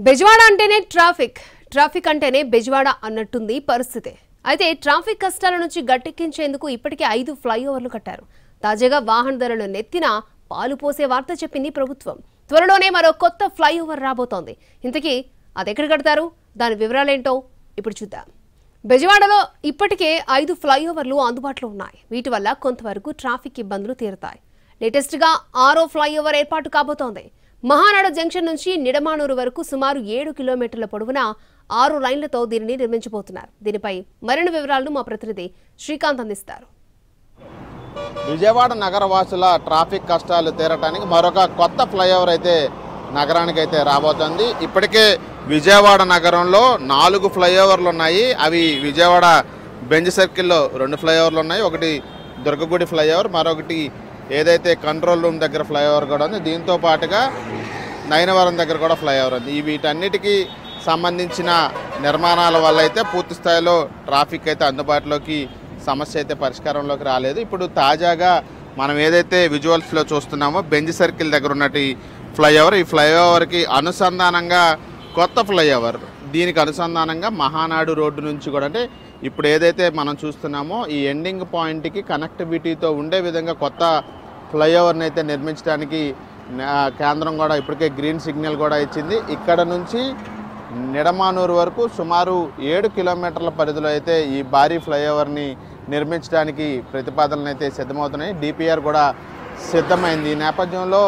బెజవాడ అంటేనే ట్రాఫిక్ అంటేనే బెజవాడ అన్నట్టుంది పరిస్థితి. అయితే ట్రాఫిక్ కష్టాల నుంచి గట్టెక్కించేందుకు ఇప్పటికే 5 ఫ్లైఓవర్లు కట్టారు. తాజాగా వాహనదారుల నెత్తిన పాలు పోసే వార్త చెప్పింది ప్రభుత్వం. త్వరలోనే మరో కొత్త ఫ్లైఓవర్ రాబోతోంది. ఇంతకీ అదెక్కడ కడతారు, దాని వివరాలేంటో ఇప్పుడు చూద్దాం. బెజవాడలో ఇప్పటికే 5 ఫ్లైఓవర్లు అందుబాటులో ఉన్నాయి. వీటి వల్ల కొంతవరకు ట్రాఫిక్ ఇబ్బందులు తీరుతాయి. లేటెస్ట్గా 6వ ఫ్లైఓవర్ ఏర్పాటు కాబోతోంది. మహానాడు జంక్షన్ నుంచి నిడమానూరు వరకు సుమారు 7 కిలోమీటర్ల పొడవున 6 లైన్లతో దీనిని నిర్మించబోతున్నారు. దీనిపై మరిన్ని వివరాలను మా ప్రతినిధి శ్రీకాంత్ అందిస్తారు. విజయవాడ నగర వాసుల ట్రాఫిక్ కష్టాలు తీరటానికి మరొక కొత్త ఫ్లైఓవర్ అయితే నగరానికి అయితే రాబోతోంది. ఇప్పటికే విజయవాడ నగరంలో 4 ఫ్లైఓవర్లు ఉన్నాయి. అవి విజయవాడ బెంజ్ సర్కిల్లో 2 ఫ్లైఓవర్లు ఉన్నాయి. ఒకటి దుర్గగుడి ఫ్లైఓవర్, మరొకటి ఏదైతే కంట్రోల్ రూమ్ దగ్గర ఫ్లైఓవర్ కూడా ఉంది. దీంతో పాటుగా నయనవరం దగ్గర కూడా ఫ్లైఓవర్ ఉంది. వీటన్నిటికీ సంబంధించిన నిర్మాణాల వల్ల అయితే పూర్తి స్థాయిలో ట్రాఫిక్ అయితే అందుబాటులోకి, సమస్య అయితే పరిష్కారంలోకి రాలేదు. ఇప్పుడు తాజాగా మనం ఏదైతే విజువల్స్లో చూస్తున్నామో బెంజ్ సర్కిల్ దగ్గర ఉన్నటి ఫ్లైఓవర్, ఈ ఫ్లైఓవర్కి అనుసంధానంగా కొత్త ఫ్లైఓవర్, దీనికి అనుసంధానంగా మహానాడు రోడ్డు నుంచి కూడా, అంటే ఇప్పుడు ఏదైతే మనం చూస్తున్నామో ఈ ఎండింగ్ పాయింట్కి కనెక్టివిటీతో ఉండే విధంగా కొత్త ఫ్లైఓవర్ని అయితే నిర్మించడానికి కేంద్రం కూడా ఇప్పటికే గ్రీన్ సిగ్నల్ కూడా ఇచ్చింది. ఇక్కడ నుంచి నిడమానూరు వరకు సుమారు 7 కిలోమీటర్ల పరిధిలో అయితే ఈ భారీ ఫ్లైఓవర్ని నిర్మించడానికి ప్రతిపాదనలు అయితే సిద్ధమవుతున్నాయి. డిపిఆర్ కూడా సిద్ధమైంది. ఈ నేపథ్యంలో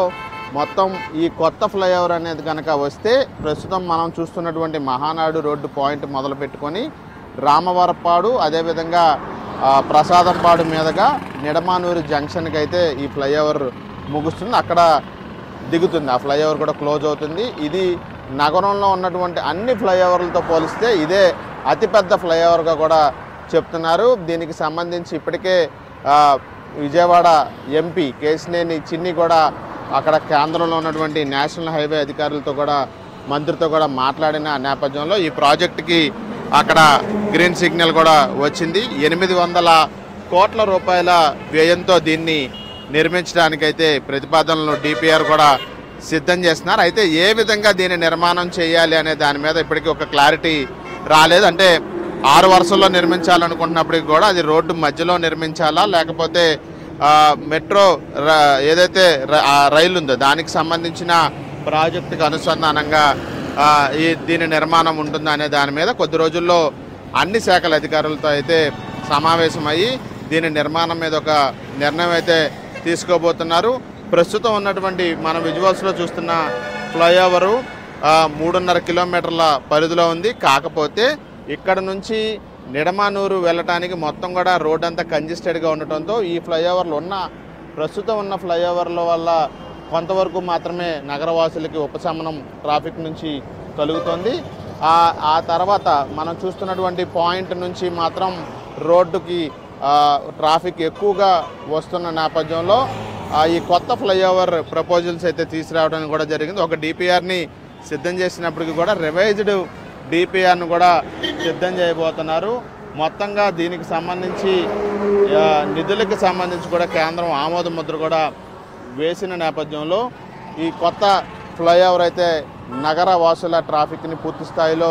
మొత్తం ఈ కొత్త ఫ్లైఓవర్ అనేది కనుక వస్తే ప్రస్తుతం మనం చూస్తున్నటువంటి మహానాడు రోడ్డు పాయింట్ మొదలు పెట్టుకొని రామవరపాడు, అదేవిధంగా ప్రసాదంపాడు మీదుగా నిడమానూరు జంక్షన్కి అయితే ఈ ఫ్లైఓవర్ ముగుస్తుంది. అక్కడ దిగుతుంది. ఆ ఫ్లైఓవర్ కూడా క్లోజ్ అవుతుంది. ఇది నగరంలో ఉన్నటువంటి అన్ని ఫ్లైఓవర్లతో పోలిస్తే ఇదే అతిపెద్ద ఫ్లైఓవర్గా కూడా చెప్తున్నారు. దీనికి సంబంధించి ఇప్పటికే విజయవాడ ఎంపీ కేశినేని చిన్ని కూడా అక్కడ కేంద్రంలో ఉన్నటువంటి నేషనల్ హైవే అధికారులతో కూడా, మంత్రితో కూడా మాట్లాడిన నేపథ్యంలో ఈ ప్రాజెక్టుకి అక్కడ గ్రీన్ సిగ్నల్ కూడా వచ్చింది. 800 కోట్ల రూపాయల వ్యయంతో దీన్ని నిర్మించడానికైతే ప్రతిపాదనలు డిపిఆర్ కూడా సిద్ధం చేస్తున్నారు. అయితే ఏ విధంగా దీన్ని నిర్మాణం చేయాలి అనే దాని మీద ఇప్పటికీ ఒక క్లారిటీ రాలేదు. అంటే 6 వరుసల్లో నిర్మించాలనుకుంటున్నప్పటికీ కూడా అది రోడ్డు మధ్యలో నిర్మించాలా, లేకపోతే మెట్రో ఏదైతే రైలు ఉందో దానికి సంబంధించిన ప్రాజెక్టుకి అనుసంధానంగా దీని నిర్మాణం ఉంటుందా అనే దాని మీద కొద్ది రోజుల్లో అన్ని శాఖల అధికారులతో అయితే సమావేశమయ్యి దీని నిర్మాణం మీద ఒక నిర్ణయం అయితే తీసుకోబోతున్నారు. ప్రస్తుతం ఉన్నటువంటి మన విజువల్స్లో చూస్తున్న ఫ్లైఓవరు 3.5 కిలోమీటర్ల పరిధిలో ఉంది. కాకపోతే ఇక్కడ నుంచి నిడమానూరు వెళ్ళటానికి మొత్తం కూడా రోడ్ అంతా కంజెస్టెడ్గా ఉండటంతో ఈ ఫ్లైఓవర్లు ప్రస్తుతం ఉన్న ఫ్లైఓవర్ల వల్ల కొంతవరకు మాత్రమే నగరవాసులకి ఉపశమనం ట్రాఫిక్ నుంచి కలుగుతుంది. ఆ తర్వాత మనం చూస్తున్నటువంటి పాయింట్ నుంచి మాత్రం రోడ్డుకి ట్రాఫిక్ ఎక్కువగా వస్తున్న నేపథ్యంలో ఈ కొత్త ఫ్లైఓవర్ ప్రపోజల్స్ అయితే తీసుకురావడానికి కూడా జరిగింది. ఒక డిపిఆర్ని సిద్ధం చేసినప్పటికీ కూడా రివైజ్డ్ డిపిఆర్ను కూడా సిద్ధం చేయబోతున్నారు. మొత్తంగా దీనికి సంబంధించి నిధులకు సంబంధించి కూడా కేంద్రం ఆమోద ముద్ర కూడా వేసిన నేపథ్యంలో ఈ కొత్త ఫ్లైఓవర్ అయితే నగర వాసుల ట్రాఫిక్ని పూర్తి స్థాయిలో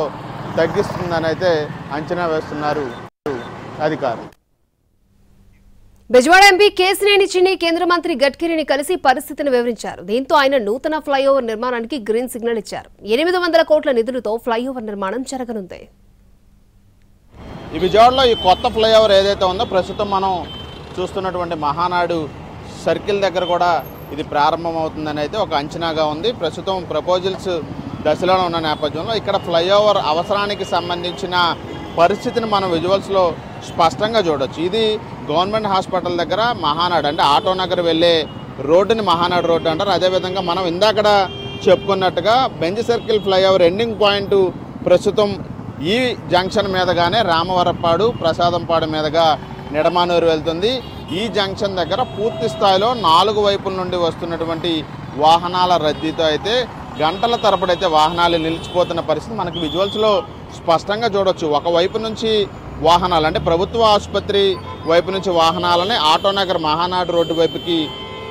తగ్గిస్తుందని అయితే అంచనా వేస్తున్నారు అధికారులు. బెజవాడ ఎంపీ కేశినేని చిన్ని కేంద్ర మంత్రి గడ్కరీని కలిసి పరిస్థితిని వివరించారు. దీంతో ఆయన నూతన ఫ్లైఓవర్ నిర్మాణానికి గ్రీన్ సిగ్నల్ ఇచ్చారు. 800 కోట్ల నిధులతో ఫ్లైఓవర్ నిర్మాణం జరగనుంది. ఈ విజయవాడలో ఈ కొత్త ఫ్లైఓవర్ ఏదైతే ఉందో ప్రస్తుతం మనం చూస్తున్నటువంటి మహానాడు సర్కిల్ దగ్గర కూడా ఇది ప్రారంభమవుతుందని అయితే ఒక అంచనాగా ఉంది. ప్రస్తుతం ప్రపోజల్స్ దశలో ఉన్న నేపథ్యంలో ఇక్కడ ఫ్లైఓవర్ అవసరానికి సంబంధించిన పరిస్థితిని మనం విజువల్స్లో స్పష్టంగా చూడవచ్చు. ఇది గవర్నమెంట్ హాస్పిటల్ దగ్గర మహానాడు, అంటే ఆటో నగర్ వెళ్ళే రోడ్డుని మహానాడు రోడ్డు అంటారు. అదేవిధంగా మనం ఇందాక చెప్పుకున్నట్టుగా Benz circle flyover ending point ప్రస్తుతం ఈ జంక్షన్ మీదగానే రామవరపాడు, ప్రసాదంపాడు మీదుగా నిడమానూరు వెళ్తుంది. ఈ జంక్షన్ దగ్గర పూర్తి స్థాయిలో 4 వైపుల నుండి వస్తున్నటువంటి వాహనాల రద్దీతో అయితే గంటల తరబడి అయితే వాహనాలు నిలిచిపోతున్న పరిస్థితి మనకి విజువల్స్లో స్పష్టంగా చూడవచ్చు. ఒకవైపు నుంచి వాహనాలు, అంటే ప్రభుత్వ ఆసుపత్రి వైపు నుంచి వాహనాలని ఆటోనగర్ మహానాడు రోడ్డు వైపుకి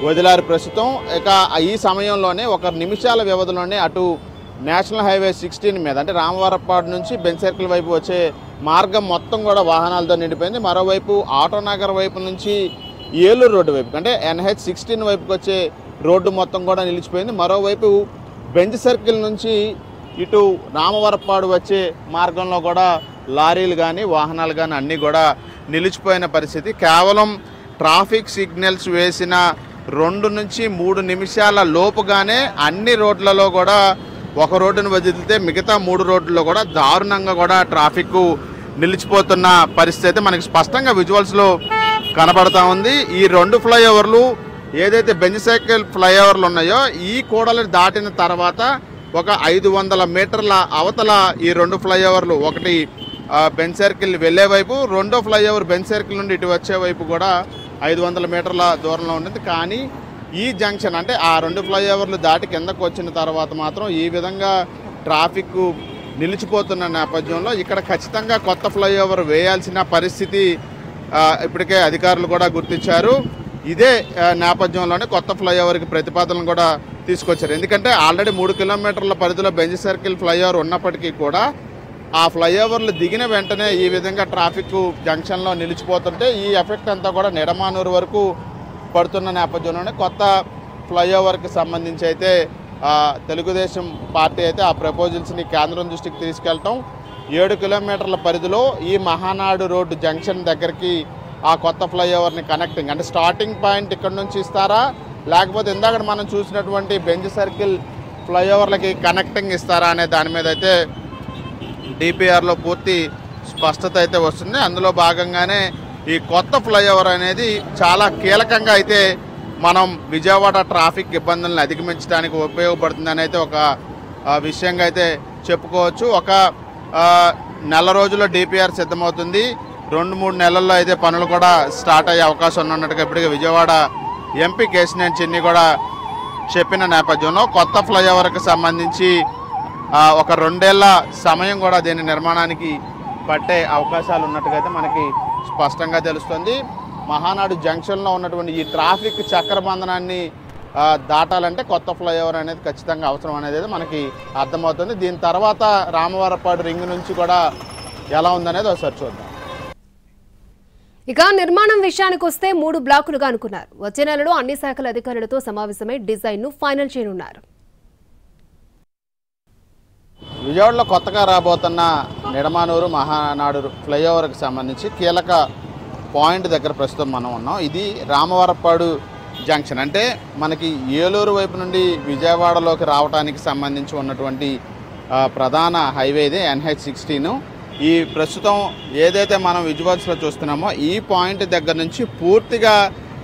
వదిలారు ప్రస్తుతం. ఇక ఈ సమయంలోనే 1 నిమిషాల వ్యవధిలోనే అటు నేషనల్ హైవే 16 మీద అంటే రామవరపాడు నుంచి బెంజ్ సర్కిల్ వైపు వచ్చే మార్గం మొత్తం కూడా వాహనాలతో నిండిపోయింది. మరోవైపు ఆటోనగర్ వైపు నుంచి ఏలూరు రోడ్డు వైపు అంటే NH16 వైపుకి వచ్చే రోడ్డు మొత్తం కూడా నిలిచిపోయింది. మరోవైపు బెంజ్ సర్కిల్ నుంచి ఇటు రామవరపాడు వచ్చే మార్గంలో కూడా లారీలు కానీ వాహనాలు కానీ అన్నీ కూడా నిలిచిపోయిన పరిస్థితి. కేవలం ట్రాఫిక్ సిగ్నల్స్ వేసిన 2 నుంచి 3 నిమిషాల లోపుగానే అన్ని రోడ్లలో కూడా ఒక రోడ్డును వదిలితే మిగతా 3 రోడ్లలో కూడా దారుణంగా కూడా ట్రాఫిక్ నిలిచిపోతున్న పరిస్థితి మనకి స్పష్టంగా విజువల్స్లో కనబడతా ఉంది. ఈ 2 ఫ్లైఓవర్లు ఏదైతే బెంజ్ సర్కిల్ ఫ్లైఓవర్లు ఉన్నాయో ఈ కూడలిని దాటిన తర్వాత ఒక 500 మీటర్ల అవతల ఈ 2 ఫ్లైఓవర్లు, ఒకటి బెంజ్ సర్కిల్ వెళ్ళే వైపు, రెండో ఫ్లైఓవర్ బెంజ్ సర్కిల్ నుండి ఇటు వచ్చే వైపు కూడా 500 మీటర్ల దూరంలో ఉంటుంది. కానీ ఈ జంక్షన్ అంటే ఆ 2 ఫ్లైఓవర్లు దాటి కిందకు వచ్చిన తర్వాత మాత్రం ఈ విధంగా ట్రాఫిక్ నిలిచిపోతున్న నేపథ్యంలో ఇక్కడ ఖచ్చితంగా కొత్త ఫ్లైఓవర్ వేయాల్సిన పరిస్థితి ఇప్పటికే అధికారులు కూడా గుర్తించారు. ఇదే నేపథ్యంలోనే కొత్త ఫ్లైఓవర్కి ప్రతిపాదనలు కూడా తీసుకొచ్చారు. ఎందుకంటే ఆల్రెడీ 3 కిలోమీటర్ల పరిధిలో బెంజ్ సర్కిల్ ఫ్లైఓవర్ ఉన్నప్పటికీ కూడా ఆ ఫ్లైఓవర్లు దిగిన వెంటనే ఈ విధంగా ట్రాఫిక్ జంక్షన్లో నిలిచిపోతుంటే ఈ ఎఫెక్ట్ అంతా కూడా నిడమానూరు వరకు పడుతున్న నేపథ్యంలోనే కొత్త ఫ్లైఓవర్కి సంబంధించి అయితే తెలుగుదేశం పార్టీ అయితే ఆ ప్రపోజల్స్ని కేంద్రం దృష్టికి తీసుకెళ్ళటం, 7 కిలోమీటర్ల పరిధిలో ఈ మహానాడు రోడ్డు జంక్షన్ దగ్గరికి ఆ కొత్త ఫ్లైఓవర్ని కనెక్టింగ్ అంటే స్టార్టింగ్ పాయింట్ ఇక్కడ నుంచి ఇస్తారా లేకపోతే ఇందాక మనం చూసినటువంటి బెంజ్ సర్కిల్ ఫ్లైఓవర్లకి కనెక్టింగ్ ఇస్తారా అనే దాని మీద అయితే డిపిఆర్లో పూర్తి స్పష్టత అయితే వస్తుంది. అందులో భాగంగానే ఈ కొత్త ఫ్లైఓవర్ అనేది చాలా కీలకంగా అయితే మనం విజయవాడ ట్రాఫిక్ ఇబ్బందులను అధిగమించడానికి ఉపయోగపడుతుందని అయితే ఒక విషయంగా అయితే చెప్పుకోవచ్చు. ఒక నెల రోజుల్లో డిపిఆర్ సిద్ధమవుతుంది. 2-3 నెలల్లో అయితే పనులు కూడా స్టార్ట్ అయ్యే అవకాశం ఉన్నట్టుగా ఇప్పటికే విజయవాడ ఎంపీ కేశినేని చిన్ని కూడా చెప్పిన నేపథ్యంలో కొత్త ఫ్లైఓవర్కి సంబంధించి ఒక 2 ఏళ్ల సమయం కూడా దీని నిర్మాణానికి పట్టే అవకాశాలు ఉన్నట్టుగా అయితే మనకి స్పష్టంగా తెలుస్తుంది. మహానాడు జంక్షన్లో ఉన్నటువంటి ఈ ట్రాఫిక్ చక్రబంధనాన్ని దాటాలంటే కొత్త ఫ్లైఓవర్ అనేది ఖచ్చితంగా అవసరం అనేది మనకి అర్థమవుతుంది. దీని తర్వాత రామవరపాడు రింగ్ నుంచి కూడా ఎలా ఉందనేది ఒకసారి చూద్దాం. ఇక నిర్మాణం విషయానికి వస్తే 3 బ్లాకులుగా అనుకున్నారు. వచ్చే నెలలో అన్ని శాఖల అధికారులతో సమావేశమై డిజైన్ను ఫైనల్ చేయనున్నారు. విజయవాడలో కొత్తగా రాబోతున్న నిడమానూరు మహానాడు ఫ్లైఓవర్కి సంబంధించి కీలక పాయింట్ దగ్గర ప్రస్తుతం మనం ఉన్నాం. ఇది రామవరపాడు జంక్షన్ అంటే మనకి ఏలూరు వైపు నుండి విజయవాడలోకి రావడానికి సంబంధించి ఉన్నటువంటి ప్రధాన హైవే ఇది NH16. ఈ ప్రస్తుతం ఏదైతే మనం విజువల్స్లో చూస్తున్నామో ఈ పాయింట్ దగ్గర నుంచి పూర్తిగా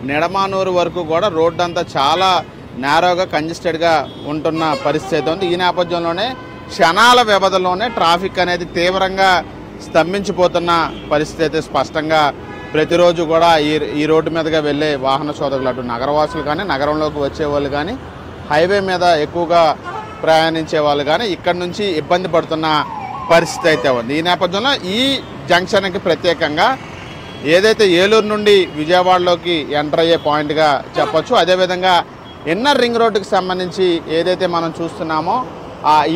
నిడమానూరు వరకు కూడా రోడ్డు అంతా చాలా నేరోగా కంజెస్టెడ్గా ఉంటున్న పరిస్థితి ఉంది. ఈ నేపథ్యంలోనే క్షణాల వ్యవధిలోనే ట్రాఫిక్ అనేది తీవ్రంగా స్తంభించిపోతున్న పరిస్థితి అయితే స్పష్టంగా ప్రతిరోజు కూడా ఈ రోడ్డు మీదుగా వెళ్ళే వాహన సోదరులు అటు నగరవాసులు కానీ నగరంలోకి వచ్చే వాళ్ళు కానీ హైవే మీద ఎక్కువగా ప్రయాణించే వాళ్ళు కానీ ఇక్కడ నుంచి ఇబ్బంది పడుతున్న పరిస్థితి అయితే ఉంది. ఈ నేపథ్యంలో ఈ జంక్షన్కి ప్రత్యేకంగా ఏదైతే ఏలూరు నుండి విజయవాడలోకి ఎంటర్ అయ్యే పాయింట్గా చెప్పొచ్చు, అదేవిధంగా ఇన్నర్ రింగ్ రోడ్డుకి సంబంధించి ఏదైతే మనం చూస్తున్నామో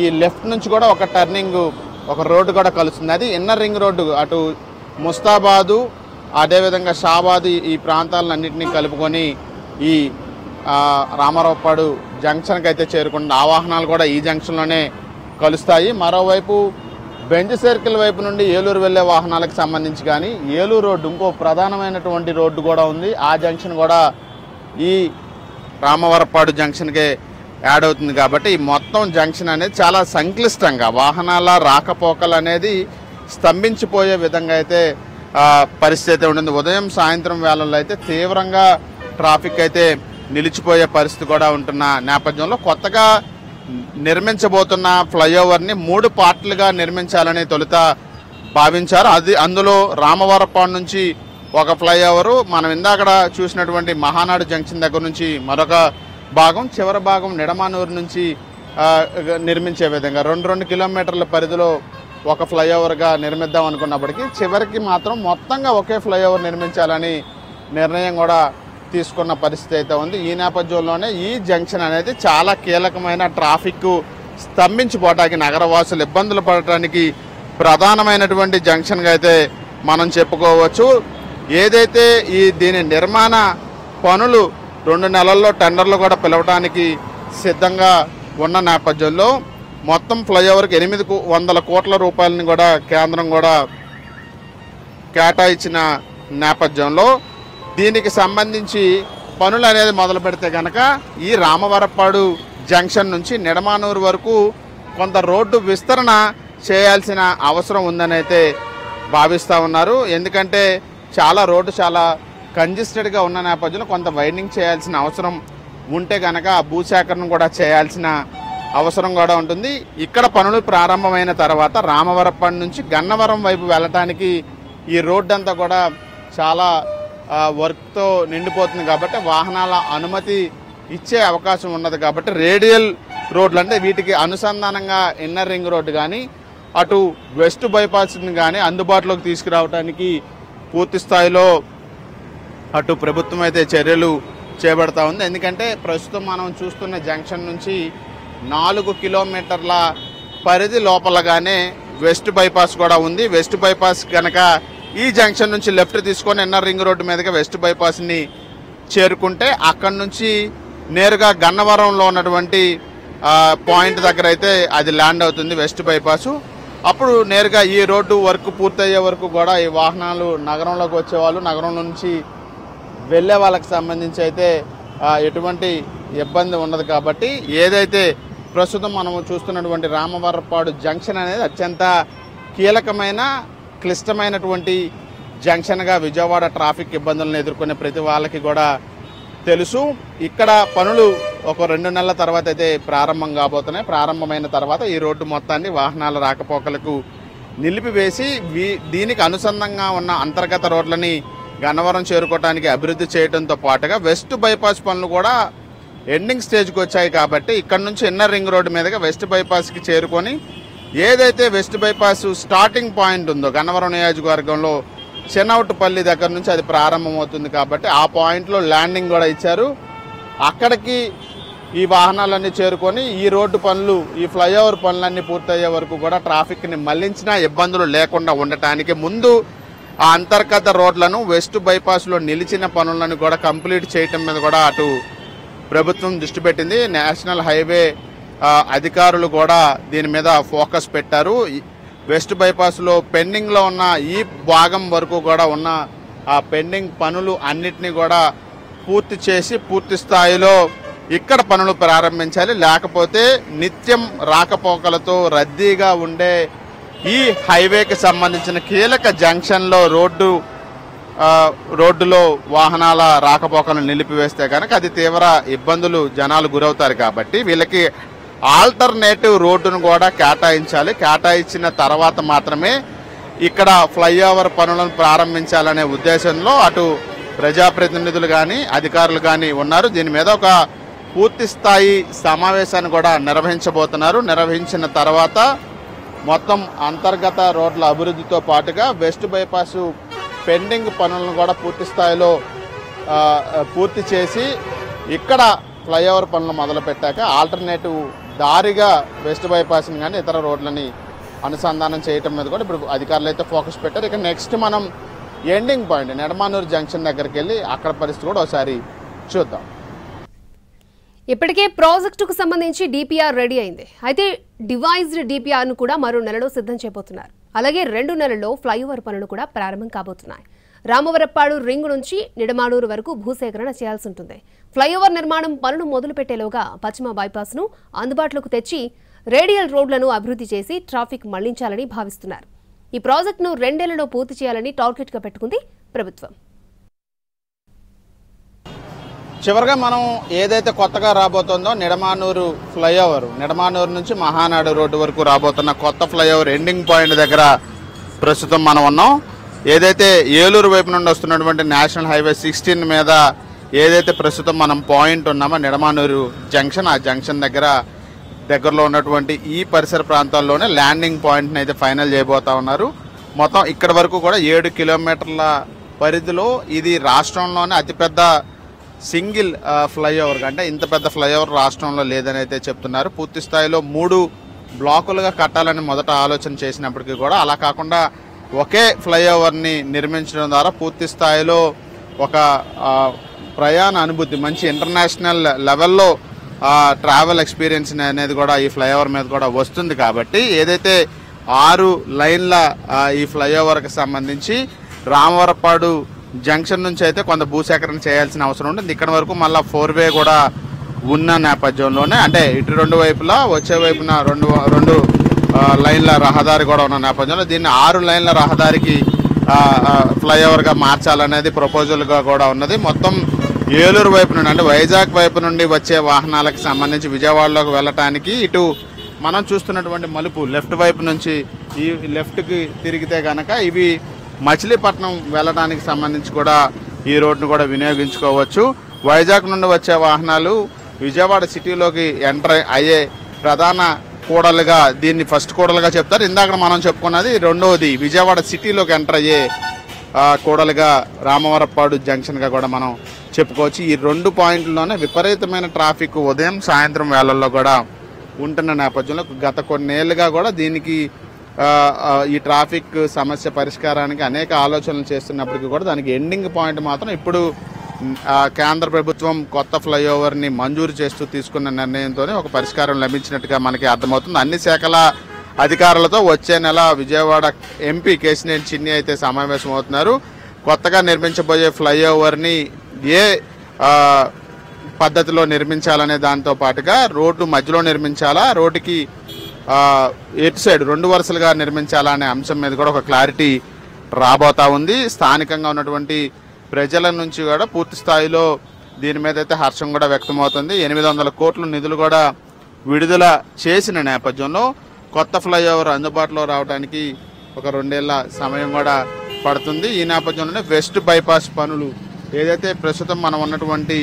ఈ లెఫ్ట్ నుంచి కూడా ఒక టర్నింగ్ ఒక రోడ్డు కూడా కలుస్తుంది. అది ఇన్నర్ రింగ్ రోడ్డు అటు ముస్తాబాదు అదేవిధంగా షాబాదు ఈ ప్రాంతాలన్నింటినీ కలుపుకొని ఈ రామవరపాడు జంక్షన్కి అయితే చేరుకుంటుంది. ఆ వాహనాలు కూడా ఈ జంక్షన్లోనే కలుస్తాయి. మరోవైపు బెంజ్ సర్కిల్ వైపు నుండి ఏలూరు వెళ్ళే వాహనాలకు సంబంధించి కానీ ఏలూరు రోడ్డు ఇంకో ప్రధానమైనటువంటి రోడ్డు కూడా ఉంది. ఆ జంక్షన్ కూడా ఈ రామవరపాడు జంక్షన్కే యాడ్ అవుతుంది. కాబట్టి ఈ మొత్తం జంక్షన్ అనేది చాలా సంక్లిష్టంగా వాహనాల రాకపోకలు అనేది స్తంభించిపోయే విధంగా అయితే పరిస్థితి ఉంటుంది. ఉదయం సాయంత్రం వేళల్లో అయితే తీవ్రంగా ట్రాఫిక్ అయితే నిలిచిపోయే పరిస్థితి కూడా ఉంటున్న నేపథ్యంలో కొత్తగా నిర్మించబోతున్న ఫ్లైఓవర్ని 3 పార్ట్లుగా నిర్మించాలని తొలుత భావించారు. అందులో రామవరపాడు నుంచి ఒక ఫ్లైఓవరు, మనం ఇందాక చూసినటువంటి మహానాడు జంక్షన్ దగ్గర నుంచి మరొక భాగం, చివరి భాగం నిడమానూరు నుంచి నిర్మించే విధంగా 2 కిలోమీటర్ల పరిధిలో ఒక ఫ్లైఓవర్గా నిర్మిద్దాం అనుకున్నప్పటికీ చివరికి మాత్రం మొత్తంగా ఒకే ఫ్లైఓవర్ నిర్మించాలని నిర్ణయం కూడా తీసుకున్న పరిస్థితి అయితే ఉంది. ఈ నేపథ్యంలోనే ఈ జంక్షన్ అనేది చాలా కీలకమైన ట్రాఫిక్ స్తంభించిపోవటానికి, నగరవాసులు ఇబ్బందులు పడటానికి ప్రధానమైనటువంటి జంక్షన్గా అయితే మనం చెప్పుకోవచ్చు. ఏదైతే దీని నిర్మాణ పనులు 2 నెలల్లో టెండర్లు కూడా పిలవడానికి సిద్ధంగా ఉన్న నేపథ్యంలో మొత్తం ఫ్లైఓవర్కి 800 కోట్ల రూపాయలని కూడా కేంద్రం కూడా కేటాయించిన నేపథ్యంలో దీనికి సంబంధించి పనులు అనేది మొదలు పెడితే కనుక ఈ రామవరప్పాడు జంక్షన్ నుంచి నిడమానూరు వరకు కొంత రోడ్డు విస్తరణ చేయాల్సిన అవసరం ఉందని అయితే భావిస్తూ ఉన్నారు. ఎందుకంటే రోడ్డు చాలా కంజెస్టెడ్గా ఉన్న నేపథ్యంలో కొంత వైండింగ్ చేయాల్సిన అవసరం ఉంటే కనుక భూసేకరణ కూడా చేయాల్సిన అవసరం కూడా ఉంటుంది. ఇక్కడ పనులు ప్రారంభమైన తర్వాత రామవరప్పాడు నుంచి గన్నవరం వైపు వెళ్ళటానికి ఈ రోడ్డు అంతా కూడా చాలా వర్క్తో నిండిపోతుంది కాబట్టి వాహనాల అనుమతి ఇచ్చే అవకాశం ఉన్నది. కాబట్టి రేడియల్ రోడ్లు అంటే వీటికి అనుసంధానంగా ఇన్నర్ రింగ్ రోడ్డు కానీ అటు వెస్ట్ బైపాస్ని కానీ అందుబాటులోకి తీసుకురావడానికి పూర్తి స్థాయిలో అటు ప్రభుత్వం అయితే చర్యలు చేపడతా ఉంది. ఎందుకంటే ప్రస్తుతం మనం చూస్తున్న జంక్షన్ నుంచి 4 కిలోమీటర్ల పరిధి లోపలగానే వెస్ట్ బైపాస్ కూడా ఉంది. వెస్ట్ బైపాస్ కనుక ఈ జంక్షన్ నుంచి లెఫ్ట్ తీసుకొని ఇన్నర్ రింగ్ రోడ్డు మీదుగా వెస్ట్ బైపాస్ని చేరుకుంటే అక్కడి నుంచి నేరుగా గన్నవరంలో ఉన్నటువంటి పాయింట్ దగ్గర అయితే అది ల్యాండ్ అవుతుంది వెస్ట్ బైపాసు. అప్పుడు నేరుగా ఈ రోడ్డు వర్క్ పూర్తయ్యే వరకు కూడా ఈ వాహనాలు నగరంలోకి వచ్చేవాళ్ళు, నగరం నుంచి వెళ్ళే వాళ్ళకి సంబంధించి అయితే ఎటువంటి ఇబ్బంది ఉండదు. కాబట్టి ఏదైతే ప్రస్తుతం మనం చూస్తున్నటువంటి రామవరప్పాడు జంక్షన్ అనేది అత్యంత కీలకమైన క్లిష్టమైనటువంటి జంక్షన్గా విజయవాడ ట్రాఫిక్ ఇబ్బందులను ఎదుర్కొనే ప్రతి వాళ్ళకి కూడా తెలుసు. ఇక్కడ పనులు ఒక 2 నెలల తర్వాత అయితే ప్రారంభం కాబోతున్నాయి. ప్రారంభమైన తర్వాత ఈ రోడ్డు మొత్తాన్ని వాహనాల రాకపోకలకు నిలిపివేసి దీనికి అనుసంధానంగా ఉన్న అంతర్గత రోడ్లని గన్నవరం చేరుకోవడానికి అభివృద్ధి చేయడంతో పాటుగా వెస్ట్ బైపాస్ పనులు కూడా ఎండింగ్ స్టేజ్కి వచ్చాయి. కాబట్టి ఇక్కడ నుంచి ఇన్నర్ రింగ్ రోడ్డు మీదుగా వెస్ట్ బైపాస్కి చేరుకొని ఏదైతే వెస్ట్ బైపాస్ స్టార్టింగ్ పాయింట్ ఉందో గన్నవరం నియోజకవర్గంలో చెన్నౌటుపల్లి దగ్గర నుంచి అది ప్రారంభమవుతుంది. కాబట్టి ఆ పాయింట్లో ల్యాండింగ్ కూడా ఇచ్చారు. అక్కడికి ఈ వాహనాలన్నీ చేరుకొని ఈ రోడ్డు పనులు, ఈ ఫ్లైఓవర్ పనులన్నీ పూర్తయ్యే వరకు కూడా ట్రాఫిక్ని మళ్లించినా ఇబ్బందులు లేకుండా ఉండటానికి ముందు ఆ అంతర్గత రోడ్లను వెస్ట్ బైపాస్లో నిలిచిన పనులను కూడా కంప్లీట్ చేయటం మీద కూడా అటు ప్రభుత్వం దృష్టి పెట్టింది. నేషనల్ హైవే అధికారులు కూడా దీని మీద ఫోకస్ పెట్టారు. వెస్ట్ బైపాస్లో పెండింగ్లో ఉన్న ఈ భాగం వరకు కూడా ఉన్న ఆ పెండింగ్ పనులు అన్నిటినీ కూడా పూర్తి చేసి పూర్తి స్థాయిలో ఇక్కడ పనులు ప్రారంభించాలి. లేకపోతే నిత్యం రాకపోకలతో రద్దీగా ఉండే ఈ హైవేకి సంబంధించిన కీలక జంక్షన్లో రోడ్డులో వాహనాల రాకపోకలను నిలిపివేస్తే కనుక అది తీవ్ర ఇబ్బందులు జనాలు గురవుతారు. కాబట్టి వీళ్ళకి ఆల్టర్నేటివ్ రోడ్డును కూడా కేటాయించాలి. కేటాయించిన తర్వాత మాత్రమే ఇక్కడ ఫ్లైఓవర్ పనులను ప్రారంభించాలనే ఉద్దేశంలో అటు ప్రజాప్రతినిధులు కానీ అధికారులు కానీ ఉన్నారు. దీని మీద ఒక పూర్తి స్థాయి సమావేశాన్ని కూడా నిర్వహించబోతున్నారు. నిర్వహించిన తర్వాత మొత్తం అంతర్గత రోడ్ల అభివృద్ధితో పాటుగా వెస్ట్ బైపాస్ పెండింగ్ పనులను కూడా పూర్తి స్థాయిలో పూర్తి చేసి ఇక్కడ ఫ్లైఓవర్ పనులు మొదలుపెట్టాక ఆల్టర్నేటివ్ దారిగా వెస్ట్ బైపాస్ని కానీ ఇతర రోడ్లని అనుసంధానం చేయటం మీద కూడా ఇప్పుడు అధికారులు అయితే ఫోకస్ పెట్టారు. ఇక నెక్స్ట్ మనం ఎండింగ్ పాయింట్ నిడమానూరు జంక్షన్ దగ్గరికి వెళ్ళి అక్కడ పరిస్థితి కూడా ఒకసారి చూద్దాం. ఇప్పటికే ప్రాజెక్టుకు సంబంధించి డిపిఆర్ రెడీ అయింది. అయితే డివైజ్డ్ డిపిఆర్ను కూడా మరో నెలలో సిద్ధం చేయబోతున్నారు. అలాగే 2 నెలల్లో ఫ్లైఓవర్ పనులు కూడా ప్రారంభం కాబోతున్నాయి. రామవరప్పాడు రింగ్ నుంచి నిడమానూరు వరకు భూసేకరణ చేయాల్సి ఉంటుంది. ఫ్లైఓవర్ నిర్మాణం పనులు మొదలుపెట్టేలోగా పశ్చిమ బైపాస్ను అందుబాటులోకి తెచ్చి రేడియల్ రోడ్లను అభివృద్ధి చేసి ట్రాఫిక్ మళ్లించాలని భావిస్తున్నారు. ఈ ప్రాజెక్టును 2 ఏళ్లలో పూర్తి చేయాలని టార్గెట్గా పెట్టుకుంది ప్రభుత్వం. చివరిగా మనం ఏదైతే కొత్తగా రాబోతుందో నిడమానూరు ఫ్లైఓవర్, నిడమానూరు నుంచి మహానాడు రోడ్డు వరకు రాబోతున్న కొత్త ఫ్లైఓవర్ ఎండింగ్ పాయింట్ దగ్గర ప్రస్తుతం మనం ఉన్నాం. ఏదైతే ఏలూరు వైపు నుండి వస్తున్నటువంటి నేషనల్ హైవే 16 మీద ఏదైతే ప్రస్తుతం మనం పాయింట్ ఉన్నామో నిడమానూరు జంక్షన్, ఆ జంక్షన్ దగ్గరలో ఉన్నటువంటి ఈ పరిసర ప్రాంతాల్లోనే ల్యాండింగ్ పాయింట్ని అయితే ఫైనల్ చేయబోతా ఉన్నారు. మొత్తం ఇక్కడ వరకు కూడా 7 కిలోమీటర్ల పరిధిలో ఇది రాష్ట్రంలోనే అతిపెద్ద సింగిల్ ఫ్లైఓవర్ అంటే ఇంత పెద్ద ఫ్లైఓవర్ రాష్ట్రంలో లేదని అయితే చెప్తున్నారు. పూర్తి స్థాయిలో 3 బ్లాకులుగా కట్టాలని మొదట ఆలోచన చేసినప్పటికీ కూడా అలా కాకుండా ఒకే ఫ్లైఓవర్ని నిర్మించడం ద్వారా పూర్తి స్థాయిలో ఒక ప్రయాణ అనుభూతి, మంచి ఇంటర్నేషనల్ లెవెల్లో ట్రావెల్ ఎక్స్పీరియన్స్ అనేది కూడా ఈ ఫ్లైఓవర్ మీద కూడా వస్తుంది. కాబట్టి ఏదైతే 6 లైన్ల ఈ ఫ్లైఓవర్కి సంబంధించి రామవరపాడు జంక్షన్ నుంచి అయితే కొంత భూసేకరణ చేయాల్సిన అవసరం ఉంటుంది. ఇక్కడ వరకు మళ్ళీ 4 వే కూడా ఉన్న నేపథ్యంలోనే, అంటే ఇటు 2 వైపులా వచ్చే వైపున రెండు లైన్ల రహదారి కూడా ఉన్న నేపథ్యంలో దీన్ని 6 లైన్ల రహదారికి ఫ్లైఓవర్గా మార్చాలనేది ప్రపోజల్గా కూడా ఉన్నది. మొత్తం ఏలూరు వైపు నుండి, అంటే వైజాగ్ వైపు నుండి వచ్చే వాహనాలకు సంబంధించి విజయవాడలోకి వెళ్ళటానికి ఇటు మనం చూస్తున్నటువంటి మలుపు లెఫ్ట్ వైపు నుంచి ఈ లెఫ్ట్కి తిరిగితే కనుక ఇవి మచిలీపట్నం వెళ్ళడానికి సంబంధించి కూడా ఈ రోడ్ను కూడా వినియోగించుకోవచ్చు. వైజాగ్ నుండి వచ్చే వాహనాలు విజయవాడ సిటీలోకి ఎంటర్ అయ్యే ప్రధాన కూడలుగా దీన్ని ఫస్ట్ కూడలుగా చెప్తారు. ఇందాక మనం చెప్పుకున్నది రెండవది విజయవాడ సిటీలోకి ఎంటర్ అయ్యే కూడలుగా రామవరపాడు జంక్షన్గా కూడా మనం చెప్పుకోవచ్చు. ఈ 2 పాయింట్లలోనే విపరీతమైన ట్రాఫిక్ ఉదయం సాయంత్రం వేళల్లో కూడా ఉంటున్న నేపథ్యంలో గత కొన్నేళ్లుగా కూడా దీనికి ఈ ట్రాఫిక్ సమస్య పరిష్కారానికి అనేక ఆలోచనలు చేస్తున్నప్పటికీ కూడా దానికి ఎండింగ్ పాయింట్ మాత్రం ఇప్పుడు కేంద్ర ప్రభుత్వం కొత్త ఫ్లైఓవర్ని మంజూరు చేస్తూ తీసుకున్న నిర్ణయంతోనే ఒక పరిష్కారం లభించినట్టుగా మనకి అర్థమవుతుంది. అన్ని శాఖల అధికారులతో వచ్చే నెల విజయవాడ ఎంపీ కేశినేని చిన్ని అయితే సమావేశం అవుతున్నారు. కొత్తగా నిర్మించబోయే ఫ్లైఓవర్ని ఏ పద్ధతిలో నిర్మించాలనే దాంతో పాటుగా రోడ్డు మధ్యలో నిర్మించాలా, రోడ్డుకి ఎటు సైడ్ 2 వరుసలుగా నిర్మించాలా అనే అంశం మీద కూడా ఒక క్లారిటీ రాబోతా ఉంది. స్థానికంగా ఉన్నటువంటి ప్రజల నుంచి కూడా పూర్తి స్థాయిలో దీని మీద అయితే హర్షం కూడా వ్యక్తమవుతుంది. 800 కోట్ల నిధులు కూడా విడుదల చేసిన నేపథ్యంలో కొత్త ఫ్లైఓవర్ అందుబాటులో రావడానికి ఒక 2 ఏళ్ల సమయం కూడా పడుతుంది. ఈ నేపథ్యంలోనే వెస్ట్ బైపాస్ పనులు ఏదైతే ప్రస్తుతం మనం ఉన్నటువంటి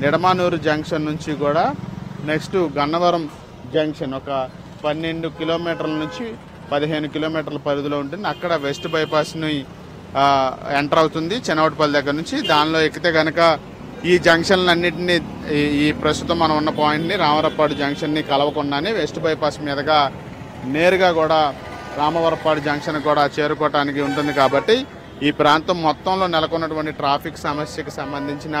నిడమానూరు జంక్షన్ నుంచి కూడా నెక్స్ట్ గన్నవరం జంక్షన్ ఒక 12 కిలోమీటర్ల నుంచి 15 కిలోమీటర్ల పరిధిలో ఉంటుంది. అక్కడ వెస్ట్ బైపాస్ని ఎంటర్ అవుతుంది చెన్నవటిపల్లి దగ్గర నుంచి. దానిలో ఎక్కితే కనుక ఈ జంక్షన్లన్నింటినీ ఈ ప్రస్తుతం మనం ఉన్న పాయింట్ని రామవరపాడు జంక్షన్ని కలవకుండానే వెస్ట్ బైపాస్ మీదుగా నేరుగా కూడా రామవరపాడు జంక్షన్ కూడా చేరుకోవటానికి ఉంటుంది. కాబట్టి ఈ ప్రాంతం మొత్తంలో నెలకొన్నటువంటి ట్రాఫిక్ సమస్యకు సంబంధించిన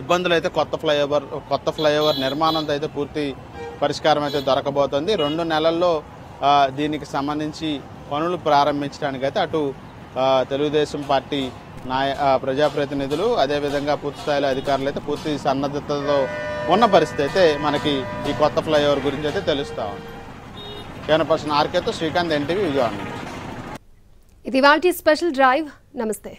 ఇబ్బందులు అయితే కొత్త ఫ్లైఓవర్ నిర్మాణంతో అయితే పూర్తి పరిష్కారం అయితే దొరకబోతుంది. 2 నెలల్లో దీనికి సంబంధించి పనులు ప్రారంభించడానికి అయితే అటు తెలుగుదేశం పార్టీ ప్రజాప్రతినిధులు అదేవిధంగా పూర్తి స్థాయిలో అధికారులు అయితే పూర్తి సన్నద్ధతతో ఉన్న పరిస్థితి అయితే మనకి ఈ కొత్త ఫ్లైఓవర్ గురించి అయితే తెలుస్తా ఉంది. కెమెరా పర్సన్ ఆర్కేతో శ్రీకాంత్, ఎన్టీవీ, విజయవాడ. ఇది వాటి స్పెషల్ డ్రైవ్. నమస్తే.